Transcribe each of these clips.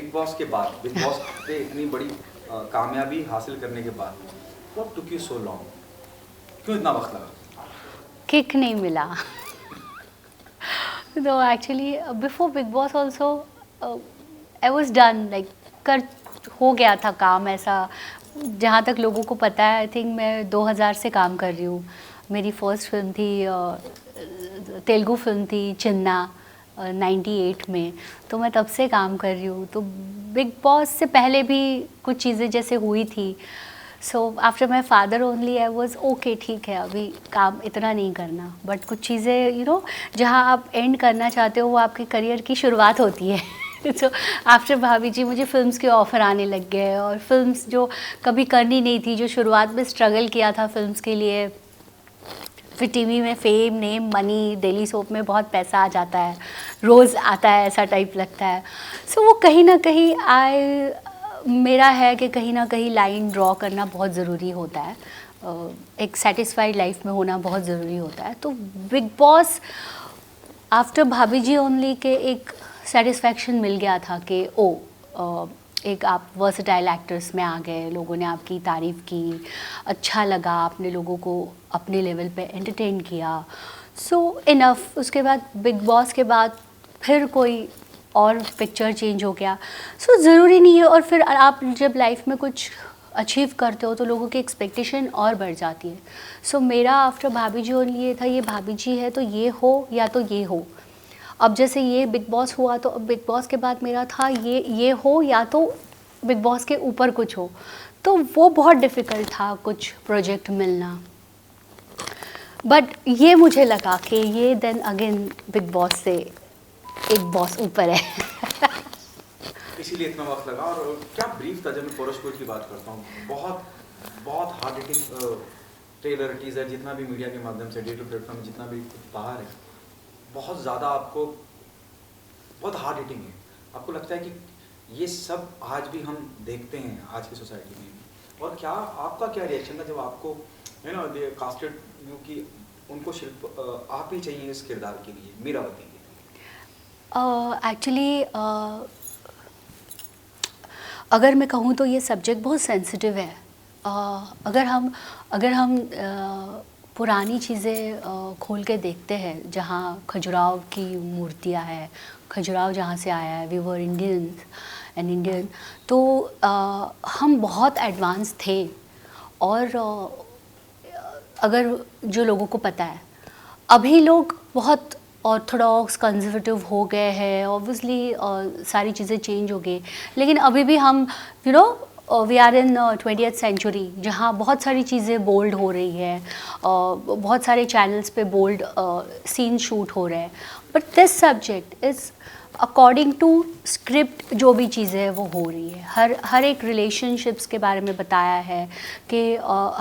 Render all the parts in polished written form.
Big boss के बाद, big boss पे इतनी बड़ी कामयाबी हासिल करने के बाद, what took you so long? क्यों इतना वक्त लगा? किक नहीं मिला। तो actually before big boss also I was done, like कर हो गया था काम ऐसा। जहाँ तक लोगों को पता है, आई थिंक मैं 2000 से काम कर रही हूँ। मेरी फर्स्ट फिल्म थी तेलुगु फिल्म थी चिन्ना 98 में, तो मैं तब से काम कर रही हूँ। तो बिग बॉस से पहले भी कुछ चीज़ें जैसे हुई थी। So after my father only I was okay, ठीक है अभी काम इतना नहीं करना। बट कुछ चीज़ें जहाँ आप एंड करना चाहते हो वो आपके करियर की शुरुआत होती है। तो आफ्टर भाभी जी मुझे फिल्म्स के ऑफ़र आने लग गए, और फिल्म्स जो कभी करनी नहीं थी, जो शुरुआत में स्ट्रगल किया था फिल्म्स के लिए, फिर टीवी में fame name money, daily soap में बहुत पैसा आ जाता है, रोज़ आता है ऐसा टाइप लगता है। सो वो कहीं ना कहीं मेरा है कि कहीं ना कहीं लाइन ड्रॉ करना बहुत ज़रूरी होता है। एक सेटिस्फाइड लाइफ में होना बहुत ज़रूरी होता है। तो बिग बॉस आफ्टर भाभी जी ओनली के एक सेटिस्फैक्शन मिल गया था कि एक आप वर्सटाइल एक्ट्रेस में आ गए, लोगों ने आपकी तारीफ़ की, अच्छा लगा, आपने लोगों को अपने लेवल पे एंटरटेन किया। सो इनफ। उसके बाद बिग बॉस के बाद फिर कोई और पिक्चर चेंज हो गया। सो ज़रूरी नहीं है। और फिर आप जब लाइफ में कुछ अचीव करते हो तो लोगों की एक्सपेक्टेशन और बढ़ जाती है। सो मेरा आफ्टर भाभी जी ओनली ये था, ये भाभी जी है तो ये हो या तो ये हो। अब जैसे ये बिग बॉस हुआ, तो अब बिग बॉस के बाद मेरा था ये हो या तो बिग बॉस के ऊपर कुछ हो। तो वो बहुत डिफ़िकल्ट था कुछ प्रोजेक्ट मिलना। बट ये मुझे लगा कि ये देन अगेन बिग बॉस से एक बॉस ऊपर है। इसीलिए इतना वक्त लगा। और क्या ब्रीफ था? जब मैं पोरोशकोट की बात करता हूँ, बहुत बहुत हार्ड हिटिंग ट्रेलर, टीजर, जितना भी मीडिया के माध्यम से, डिजिटल प्लेटफॉर्म जितना भी बाहर है, बहुत ज़्यादा आपको बहुत हार्ड हिटिंग है। आपको लगता है कि ये सब आज भी हम देखते हैं आज की सोसाइटी में। और क्या आपका क्या रिएक्शन था जब आपको दे कास्टेड यू कि उनको शिल्प आप ही चाहिए इस किरदार के लिए, मीरावती के लिए? एक्चुअली अगर मैं कहूँ तो ये सब्जेक्ट बहुत सेंसिटिव है। अगर हम पुरानी चीज़ें खोल के देखते हैं, जहाँ खजुराहो की मूर्तियाँ हैं, खजुराहो जहाँ से आया है, we were Indians and Indian, तो हम बहुत एडवांस थे। और अगर जो लोगों को पता है, अभी लोग बहुत ऑर्थोडॉक्स कंजर्वेटिव हो गए हैं। ऑब्वियसली सारी चीज़ें चेंज हो गई, लेकिन अभी भी हम we are in 20th century, जहाँ बहुत सारी चीज़ें बोल्ड हो रही है। बहुत सारे चैनल्स पे बोल्ड सीन शूट हो रहे हैं। But this subject is according to script, जो भी चीज़ें हैं वो हो रही है। हर एक रिलेशनशिप्स के बारे में बताया है कि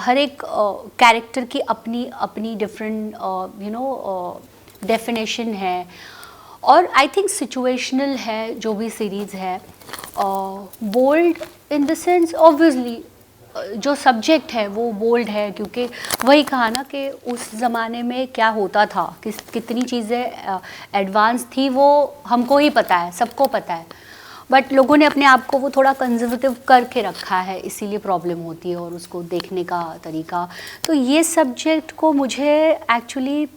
हर एक कैरेक्टर की अपनी अपनी डिफरेंट डेफिनेशन है। और आई थिंक सिचुएशनल है जो भी सीरीज़ है। Bold in the sense, obviously जो सब्जेक्ट है वो बोल्ड है, क्योंकि वही कहा ना कि उस ज़माने में क्या होता था, कितनी चीज़ें एडवांस थी, वो हमको ही पता है, सबको पता है। बट लोगों ने अपने आप को वो थोड़ा कंजर्वेटिव करके रखा है, इसीलिए प्रॉब्लम होती है, और उसको देखने का तरीका। तो ये सब्जेक्ट को मुझे actually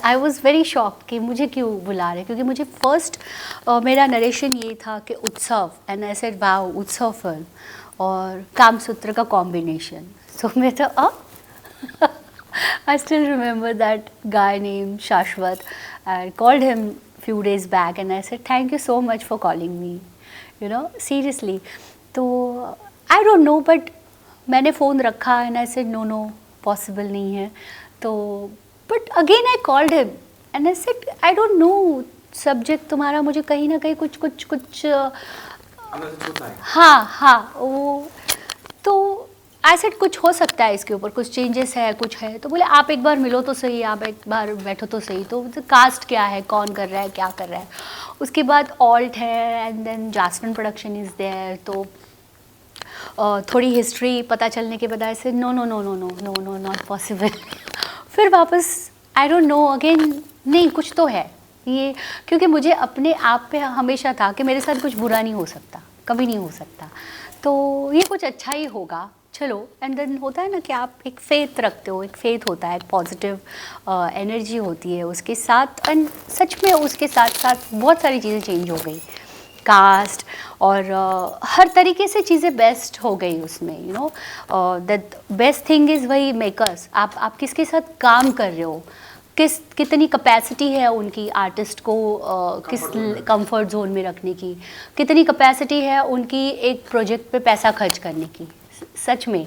I was very shock कि मुझे क्यों बुला रहे, क्योंकि मुझे फर्स्ट मेरा नरेशन ये था कि Utsav, and I said wow, Utsav film और कामसूत्र का कॉम्बिनेशन। सो मैं तो I still remember that guy name Shashwat. I called him few days back and I said thank you so much for calling me, seriously. तो I don't know, but मैंने phone रखा and I said no possible नहीं है। तो but again I called him and I said I don't know, subject तुम्हारा मुझे कहीं ना कहीं कुछ हाँ वो, तो आई सेड कुछ हो सकता है इसके ऊपर, कुछ चेंजेस है, कुछ है। तो बोले आप एक बार मिलो तो सही, आप एक बार बैठो तो सही। तो कास्ट क्या है, कौन कर रहा है, क्या कर रहा है। उसके बाद ऑल्ट है and then Jasmine production is there. तो थोड़ी हिस्ट्री पता चलने के बाद ऐसे नो नॉट पॉसिबल। फिर वापस आई डोंट नो अगेन, नहीं कुछ तो है, ये क्योंकि मुझे अपने आप पे हमेशा था कि मेरे साथ कुछ बुरा नहीं हो सकता, कभी नहीं हो सकता, तो ये कुछ अच्छा ही होगा, चलो। एंड देन होता है ना कि आप एक फेथ रखते हो, एक फेथ होता है, एक पॉजिटिव एनर्जी होती है उसके साथ। एंड सच में उसके साथ साथ बहुत सारी चीज़ें चेंज हो गई, कास्ट और हर तरीके से चीज़ें बेस्ट हो गई उसमें, you know. That best thing is वही मेकर्स, आप किसके साथ काम कर रहे हो, कितनी कैपेसिटी है उनकी आर्टिस्ट को किस कंफर्ट जोन में रखने की, कितनी कैपेसिटी है उनकी एक प्रोजेक्ट पे पैसा खर्च करने की। सच में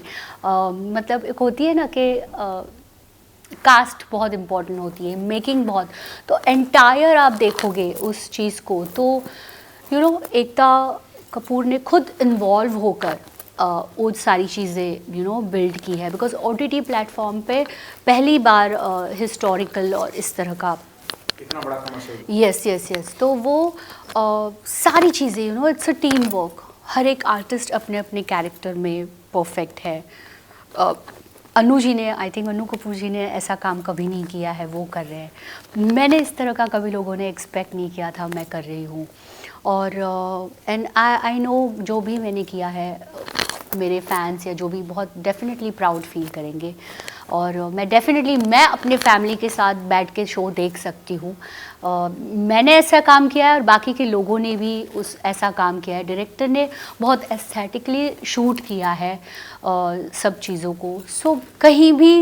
मतलब एक होती है ना कि कास्ट बहुत इम्पोर्टेंट होती है, मेकिंग बहुत, तो एंटायर आप देखोगे उस चीज़ को तो यू नो एकता कपूर ने खुद इन्वॉल्व होकर वो सारी चीज़ें यू नो बिल्ड की है, बिकॉज OTT प्लेटफॉर्म पे पहली बार हिस्टोरिकल और इस तरह का इतना बड़ा कमर्शियल। यस यस यस, तो वो सारी चीज़ें you know it's a team work, हर एक आर्टिस्ट अपने अपने कैरेक्टर में परफेक्ट है। अनु जी ने, आई थिंक अनु कपूर जी ने ऐसा काम कभी नहीं किया है, वो कर रहे हैं। मैंने इस तरह का कभी लोगों ने एक्सपेक्ट नहीं किया था, मैं कर रही हूँ। और एंड आई नो जो भी मैंने किया है मेरे फैंस या जो भी बहुत डेफिनेटली प्राउड फील करेंगे। और मैं डेफिनेटली मैं अपने फैमिली के साथ बैठ के शो देख सकती हूँ। मैंने ऐसा काम किया है और बाकी के लोगों ने भी उस ऐसा काम किया है। डायरेक्टर ने बहुत एस्थेटिकली शूट किया है सब चीज़ों को, सो कहीं भी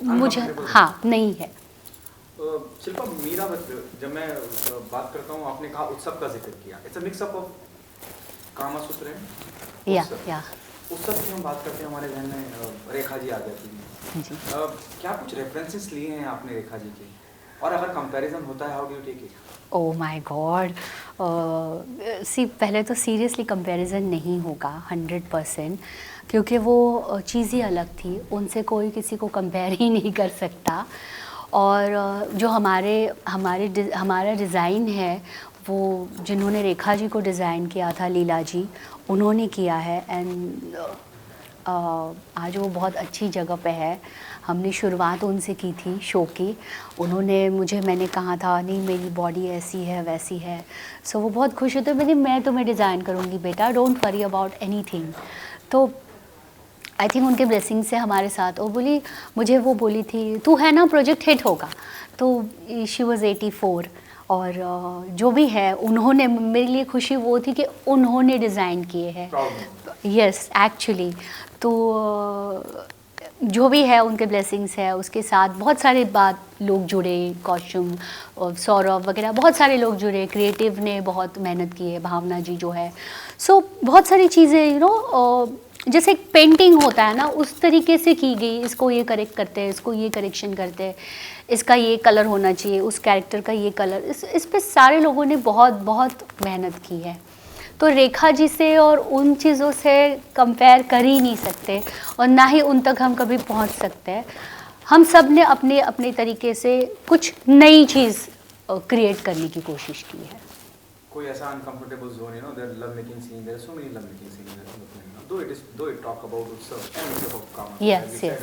मुझे हाँ नहीं है। शिल्पा, मेरा जब मैं बात करता हूँ, आपने कहा उत्सव का जिक्र किया, it's a mix up of Kamasutra है। या उत्सव की हम बात करते हैं, हमारे जहन में रेखा जी आ जाती हैं जी। क्या कुछ रेफरेंसेस लिए हैं आपने रेखा जी के, और अगर कंपैरिजन होता है, how do you take it? Oh my god, see पहले तो सीरियसली कंपैरिजन नहीं होगा 100%, क्योंकि वो चीज़ ही अलग थी, उनसे कोई किसी को कंपेयर ही नहीं कर सकता। और जो हमारा डिज़ाइन है वो जिन्होंने रेखा जी को डिज़ाइन किया था, लीला जी, उन्होंने किया है। एंड आज वो बहुत अच्छी जगह पे है। हमने शुरुआत उनसे की थी शो की, उन्होंने मुझे, मैंने कहा था नहीं मेरी बॉडी ऐसी है वैसी है, सो वो बहुत खुश होते, मैं तुम्हें डिज़ाइन करूँगी बेटा, डोंट वरी अबाउट एनीथिंग। तो आई थिंक उनके ब्लेसिंग से हमारे साथ, वो बोली, मुझे वो बोली थी तू है ना प्रोजेक्ट हिट होगा, तो शी वॉज़ 84। और जो भी है उन्होंने, मेरे लिए खुशी वो थी कि उन्होंने डिज़ाइन किए हैं। यस एक्चुअली, तो जो भी है उनके ब्लेसिंग्स है, उसके साथ बहुत सारे लोग जुड़े, कॉस्ट्यूम सौरभ वगैरह बहुत सारे लोग जुड़े, क्रिएटिव ने बहुत मेहनत की है, भावना जी जो है, सो बहुत सारी चीज़ें यू नो जैसे एक पेंटिंग होता है ना उस तरीके से की गई, इसको ये करेक्ट करते हैं, इसको ये करेक्शन करते हैं, इसका ये कलर होना चाहिए, उस कैरेक्टर का ये कलर, इस पे सारे लोगों ने बहुत बहुत मेहनत की है। तो रेखा जी से और उन चीज़ों से कंपेयर कर ही नहीं सकते, और ना ही उन तक हम कभी पहुंच सकते हैं। हम सब ने अपने अपने तरीके से कुछ नई चीज़ क्रिएट करने की कोशिश की है। कोई ऐसा uncomfortable zone, you know, there love making scene, there so many love making scene, though it talk about Utsav and mix of काम। Yes yes.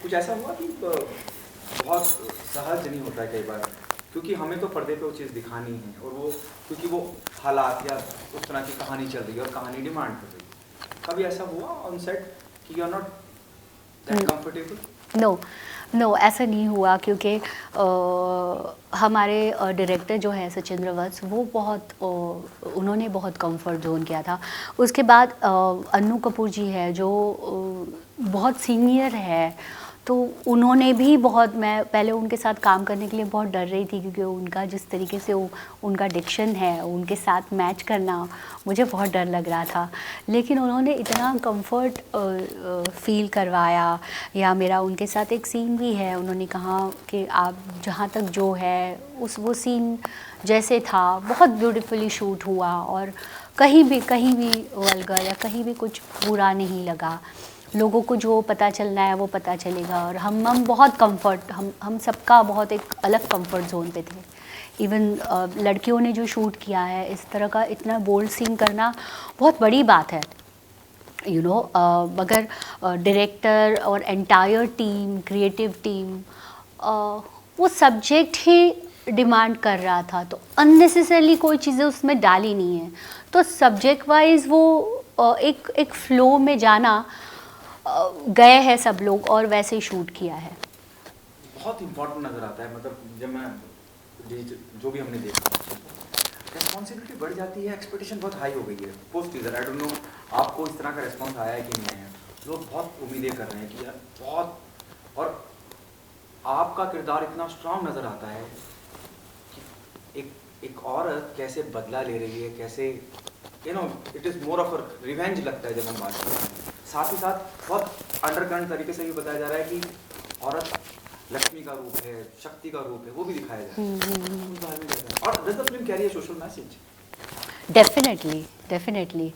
कुछ ऐसा हुआ कि बहुत सहज नहीं होता है कई बार, क्योंकि हमें तो पर्दे पे वो चीज़ दिखानी है, और वो क्योंकि वो हालात या उस तरह की कहानी चल रही है और कहानी डिमांड कर रही है। कभी ऐसा हुआ ऑन सेट कि you are not that comfortable? No ऐसा नहीं हुआ, क्योंकि हमारे डायरेक्टर जो है सचिंद्र वत्स, वो बहुत उन्होंने बहुत कंफर्ट जोन किया था। उसके बाद अन्नू कपूर जी है जो बहुत सीनियर है, तो उन्होंने भी बहुत, मैं पहले उनके साथ काम करने के लिए बहुत डर रही थी, क्योंकि उनका जिस तरीके से उनका डिक्शन है, उनके साथ मैच करना मुझे बहुत डर लग रहा था। लेकिन उन्होंने इतना कंफर्ट फील करवाया, या मेरा उनके साथ एक सीन भी है, उन्होंने कहा कि आप जहाँ तक जो है वो सीन जैसे था बहुत ब्यूटीफुली शूट हुआ, और कहीं भी वल्गर या कहीं भी कुछ बुरा नहीं लगा। लोगों को जो पता चलना है वो पता चलेगा, और हम बहुत कंफर्ट, हम सबका बहुत एक अलग कंफर्ट जोन पे थे। इवन लड़कियों ने जो शूट किया है, इस तरह का इतना बोल्ड सीन करना बहुत बड़ी बात है, यू नो। मगर डायरेक्टर और एंटायर टीम, क्रिएटिव टीम, वो सब्जेक्ट ही डिमांड कर रहा था, तो अननेसेसरली कोई चीज़ें उसमें डाली नहीं है। तो सब्जेक्ट वाइज वो एक फ्लो में जाना गए हैं सब लोग और वैसे ही शूट किया है। बहुत इंपॉर्टेंट नज़र आता है, मतलब जब मैं जो भी हमने देखा, रिस्पॉन्सिबिलिटी बढ़ जाती है, एक्सपेक्टेशन बहुत हाई हो गई है post teaser. I don't know आपको इस तरह का रिस्पॉन्स आया है कि नहीं आया। लोग बहुत उम्मीदें कर रहे हैं कि यार बहुत, और आपका किरदार इतना स्ट्रांग नज़र आता है कि एक औरत कैसे बदला ले रही है, कैसे it is more of a revenge लगता है जब हम बात करते हैं। साथ ही साथ बहुत अंडरकरेंट तरीके से भी बताया जा रहा है कि औरत लक्ष्मी का रूप है, शक्ति का रूप है, वो भी दिखाया जा रहा है। और does the film carry a social message? Definitely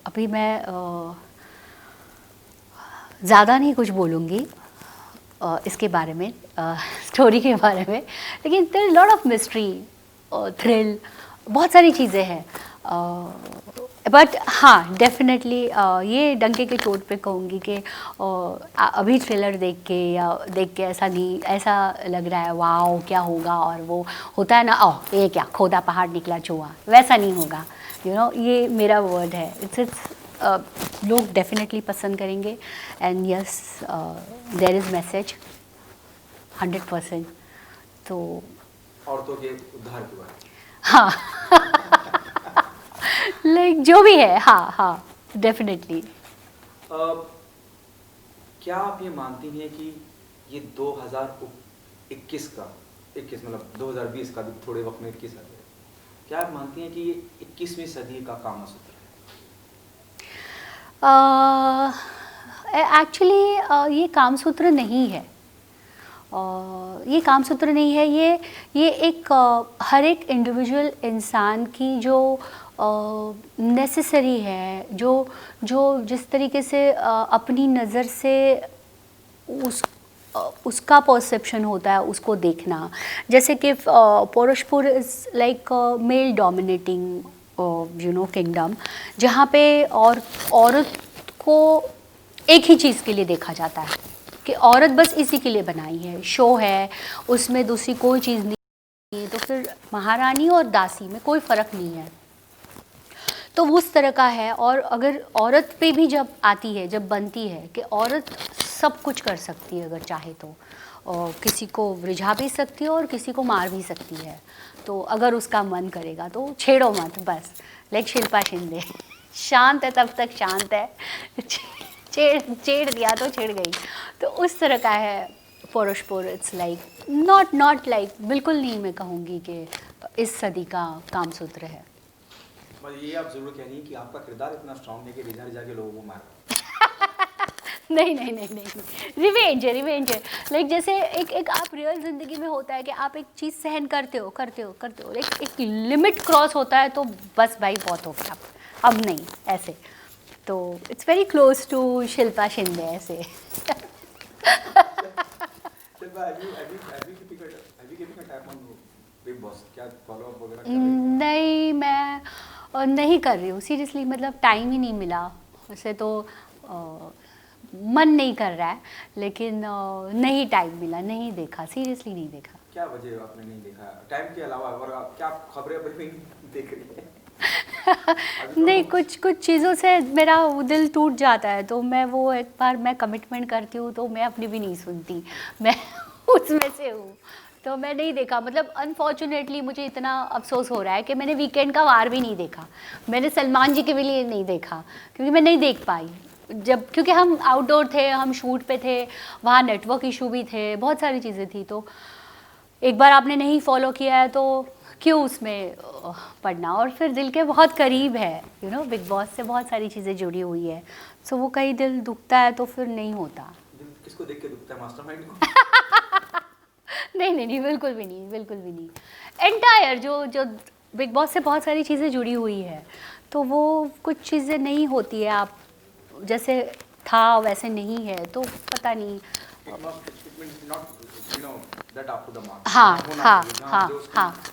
अभी मैं ज़्यादा नहीं कुछ बोलूँगी इसके बारे में, स्टोरी के बारे में, लेकिन there lot of mystery, thrill, बहुत सारी चीज़ें हैं। बट हाँ, डेफिनेटली ये डंके के चोट पे कहूँगी कि अभी ट्रेलर देख के ऐसा लग रहा है वाओ क्या होगा, और वो होता है ना, ये क्या खोदा पहाड़ निकला चूहा, वैसा नहीं होगा। ये मेरा वर्ड है। इट्स लोग डेफिनेटली पसंद करेंगे, and yes there is message 100%। तो औरतों के उद्धार के बारे में, हाँ लाइक जो भी है, हाँ डेफिनेटली। क्या आप ये मानती हैं कि ये 2021 का 21 मतलब 2020 का भी थोड़े वक्त में 21 आ गया, क्या आप मानती हैं कि ये 21वीं सदी का कामसूत्र है? एक्चुअली ये कामसूत्र नहीं है, ये कामसूत्र नहीं है। ये एक हर एक इंडिविजुअल इंसान की जो नेसेसरी है, जो जिस तरीके से अपनी नज़र से उसका परसेप्शन होता है, उसको देखना। जैसे कि Paurushpur is like male dominating kingdom, जहाँ पे औरत को एक ही चीज़ के लिए देखा जाता है कि औरत बस इसी के लिए बनाई है, शो है, उसमें दूसरी कोई चीज़ नहीं है। तो फिर महारानी और दासी में कोई फ़र्क नहीं है, तो उस तरह का है। और अगर औरत पे भी जब आती है, जब बनती है कि औरत सब कुछ कर सकती है अगर चाहे तो, और किसी को रिझा भी सकती है और किसी को मार भी सकती है, तो अगर उसका मन करेगा तो छेड़ो मत बस। लाइक शिल्पा शिंदे शांत है तब तक शांत है, छेड़ दिया तो छिड़ गई। तो उस तरह का है पौरुषपुर। इट्स लाइक नॉट लाइक, बिल्कुल नहीं मैं कहूँगी कि इस सदी का कामसूत्र है। ये आप जरूर कह रही हैं कि आपका किरदार इतना स्ट्रांग है कि रिझा के लोगों को मार नहीं, रिवेंज है। लाइक जैसे एक आप रियल ज़िंदगी में होता है कि आप एक चीज़ सहन करते हो, लाइक एक लिमिट क्रॉस होता है तो बस भाई बहुत हो गया, अब नहीं, ऐसे। तो it's very close to Shilpa Shinde ऐसे। नहीं, मैं नहीं कर रही हूँ सीरियसली, मतलब टाइम ही नहीं मिला। वैसे तो मन नहीं कर रहा है, लेकिन नहीं टाइम मिला, नहीं देखा, सीरियसली नहीं देखा। क्या वजह आपने नहीं देखा टाइम के अलावा, और क्या आप खबरें नहीं देख रही हैं? नहीं, कुछ चीज़ों से मेरा दिल टूट जाता है, तो मैं वो एक बार मैं कमिटमेंट करती हूँ तो मैं अपनी भी नहीं सुनती, मैं उसमें से हूँ। तो मैं नहीं देखा, मतलब अनफॉर्चुनेटली मुझे इतना अफसोस हो रहा है कि मैंने वीकेंड का वार भी नहीं देखा, मैंने सलमान जी के भी लिए नहीं देखा, क्योंकि मैं नहीं देख पाई क्योंकि हम आउटडोर थे, हम शूट पे थे, वहाँ नेटवर्क इशू भी थे, बहुत सारी चीज़ें थी। तो एक बार आपने नहीं फॉलो किया है तो क्यों उसमें पढ़ना। और फिर दिल के बहुत करीब है, बिग बॉस से बहुत सारी चीज़ें जुड़ी हुई है, सो वो कहीं दिल दुखता है तो फिर नहीं होता। दिल किसको देख के दुखता है, मास्टरमाइंड को? नहीं, बिल्कुल भी नहीं। एंटायर जो बिग बॉस से बहुत सारी चीज़ें जुड़ी हुई है, तो वो कुछ चीज़ें नहीं होती है, आप जैसे था वैसे नहीं है, तो पता नहीं। हाँ,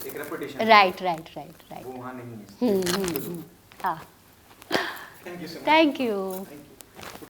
एक रेपुटेशन, राइट। वो वहाँ नहीं है। हाँ, थैंक यू।